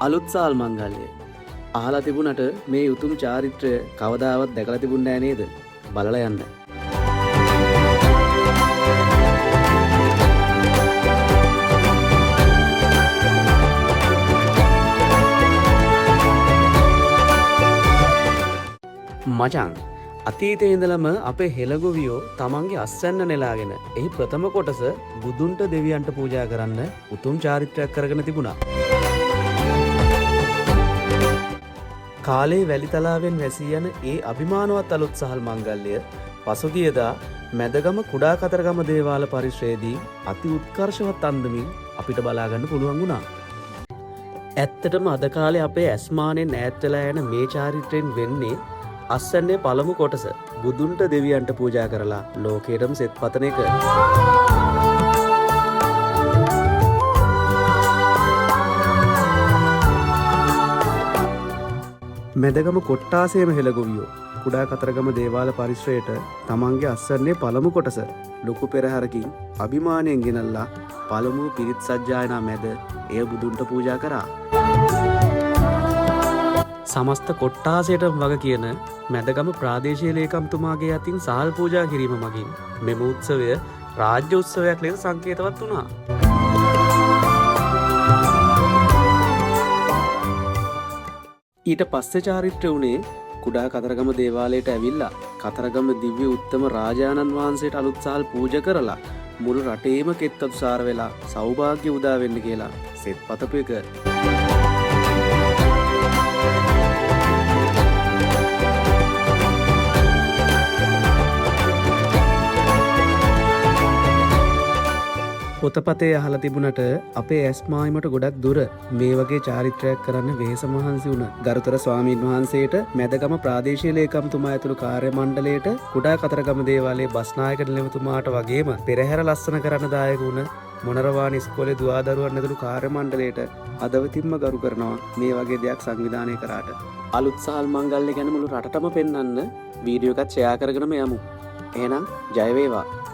අලුත් සාල් මංගල්‍යය. අහලා තිබුණට මේ උතුම් චාරිත්‍රය කවදාවත් දැකලා තිබුණේ නෑ නේද? බලලා යන්න. මචං අතීතයේ ඉඳලම අපේ හෙළගොවියෝ තමන්ගේ අස්වැන්න නෙලාගෙන එහි ප්‍රථම කොටස බුදුන්ට දෙවියන්ට පූජා කරන්න උතුම් චාරිත්‍රයක් කරගෙන තිබුණා. කාලේ වැලිතලාවෙන් වැසී යන ඒ අභිමානවත් අලුත් සහල් මංගල්‍යය පසුගියදා මැදගම කුඩා කතරගම දේවාල පරිශ්‍රයේදී අති උත්කර්ෂවත් අන්දමින් අපිට බලාගන්න පුළුවන් වුණා. ඇත්තටම අද කාලේ අපේ ඇස්මානෙන් ඈත් වෙලා යන මේ චාරිත්‍රයෙන් වෙන්නේ අස්වැන්නේ පළමු කොටස බුදුන්ට දෙවියන්ට පූජා කරලා ලෝකයටම සෙත් පතන එක. මැදගම කොට්ටාසේම හෙළගොවියෝ කුඩා කතරගම දේවාල පරිශ්‍රයට තමන්ගේ අස්වැන්නේ පළමු කොටස ලොකු පෙරහැරකින් අභිමානයෙන් ගෙනල්ලා පළමු පිරිත් සජ්ජායනා මැද එය බුදුන්ට පූජා කරා. සමස්ත කොට්ටාසයටම වග කියන මැදගම ප්‍රාදේශීය ලේකම්තුමාගේ අතින් සහල් පූජා කිරීම මගින් මෙම උත්සවය රාජ්‍ය උත්සවයක් ලෙස සංකේතවත් වුණා. ඊට පස්සේ චාරිත්‍රය වුණේ කුඩා කතරගම දේවාලයට ඇවිල්ලා කතරගම දිව්‍ය උත්තම රාජානන් වහන්සේට අලුත් සහල් පූජා කරලා මුළු රටේම කෙත්තතුසාර වෙලා සෞභාග්‍ය උදා වෙන්න කියලා සෙත් පතපු එක. පොතපතේ අහලා තිබුණට අපේ ඇස්මායිමට ගොඩක් දුර මේ වගේ චාරිත්‍රයක් කරන්න වෙහෙස මහන්සි වුණ ගරුතර ස්වාමීන් වහන්සේට මැදගම ප්‍රාදේශීය ලේකම්තුමා ඇතුළු කාර්ය මණ්ඩලයට කුඩා කතරගම දේවාලයේ බස්නායක නිලමතුමාට වගේම පෙරහැර ලස්සන කරන්න දායක වුණ මොනරවාන ඉස්කෝලේ දුවදරුවන් ඇතුළු කාර්ය මණ්ඩලයට අදවතින්ම ගරු කරනවා මේ වගේ දෙයක් සංවිධානය කරාට. අලුත් සහල් මංගල්‍ය ගැන මුළු රටටම පෙන්වන්න වීඩියෝ එකක් ෂෙයා කරගෙනම යමු. එහෙනම් ජය වේවා.